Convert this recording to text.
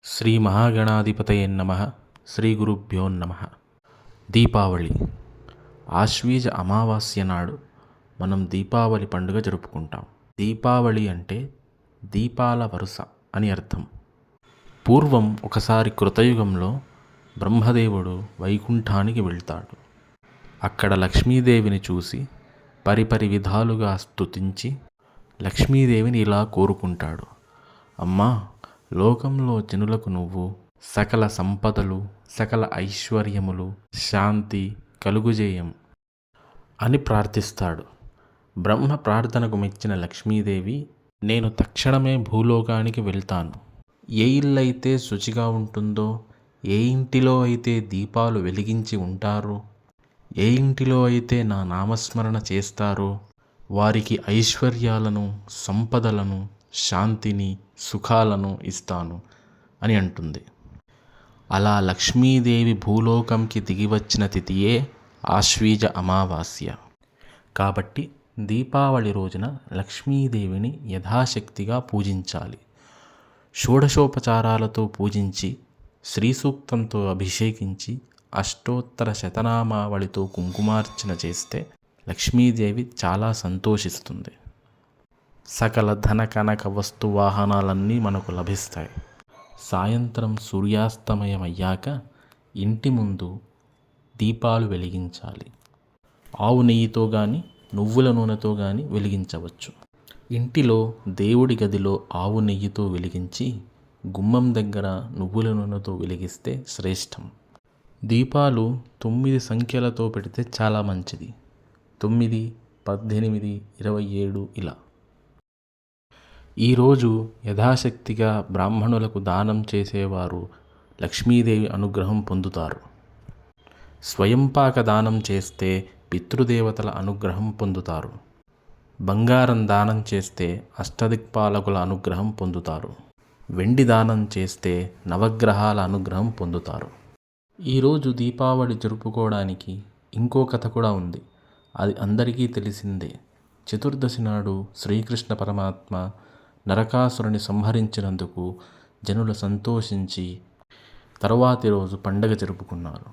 శ్రీ మహాగణాధిపతయే నమః. శ్రీ గురుభ్యో నమః. దీపావళి ఆశ్వీజ అమావాస్య నాడు మనం దీపావళి పండుగ జరుపుకుంటాం. దీపావళి అంటే దీపాల వరుస అని అర్థం. పూర్వం ఒకసారి కృతయుగంలో బ్రహ్మదేవుడు వైకుంఠానికి వెళ్తాడు. అక్కడ లక్ష్మీదేవిని చూసి పరిపరి విధాలుగా స్తుతించి లక్ష్మీదేవిని ఇలా కోరుకుంటాడు: అమ్మా, లోకంలో జనులకు నువ్వు సకల సంపదలు, సకల ఐశ్వర్యములు, శాంతి కలుగుజేయం అని ప్రార్థిస్తాడు. బ్రహ్మ ప్రార్థనకు మెచ్చిన లక్ష్మీదేవి, నేను తక్షణమే భూలోకానికి వెళ్తాను. ఏ ఇల్లైతే శుచిగా ఉంటుందో, ఏ ఇంటిలో అయితే దీపాలు వెలిగించి ఉంటారో, ఏ ఇంటిలో అయితే నా నామస్మరణ చేస్తారో వారికి ఐశ్వర్యాలను, సంపదలను, శాంతిని, సుఖాలను ఇస్తాను అని అంటుంది. అలా లక్ష్మీదేవి భూలోకంకి దిగివచ్చిన తిథియే ఆశ్వీజ అమావాస్య. కాబట్టి దీపావళి రోజున లక్ష్మీదేవిని యథాశక్తిగా పూజించాలి. షోడశోపచారాలతో పూజించి, శ్రీ సూక్తంతో అభిషేకించి, అష్టోత్తర శతనామావళితో కుంకుమార్చన చేస్తే లక్ష్మీదేవి చాలా సంతోషిస్తుంది. సకల ధన కనక వస్తు వాహనాలన్నీ మనకు లభిస్తాయి. సాయంత్రం సూర్యాస్తమయం అయ్యాక ఇంటి ముందు దీపాలు వెలిగించాలి. ఆవు నెయ్యితో కానీ, నువ్వుల నూనెతో కానీ వెలిగించవచ్చు. ఇంటిలో దేవుడి గదిలో ఆవు నెయ్యితో వెలిగించి, గుమ్మం దగ్గర నువ్వుల నూనెతో వెలిగిస్తే శ్రేష్టం. దీపాలు 9 సంఖ్యలతో పెడితే చాలా మంచిది. 9, 18, 27 ఇలా. ఈరోజు యథాశక్తిగా బ్రాహ్మణులకు దానం చేసేవారు లక్ష్మీదేవి అనుగ్రహం పొందుతారు. స్వయంపాక దానం చేస్తే పితృదేవతల అనుగ్రహం పొందుతారు. బంగారం దానం చేస్తే అష్టదిక్పాలకుల అనుగ్రహం పొందుతారు. వెండి దానం చేస్తే నవగ్రహాల అనుగ్రహం పొందుతారు. ఈరోజు దీపావళి జరుపుకోవడానికి ఇంకో కథ కూడా ఉంది. అది అందరికీ తెలిసిందే. చతుర్దశి నాడు శ్రీకృష్ణ పరమాత్మ నరకాసురుని సంహరించినందుకు జనులు సంతోషించి తరువాతి రోజు పండగ జరుపుకున్నారు.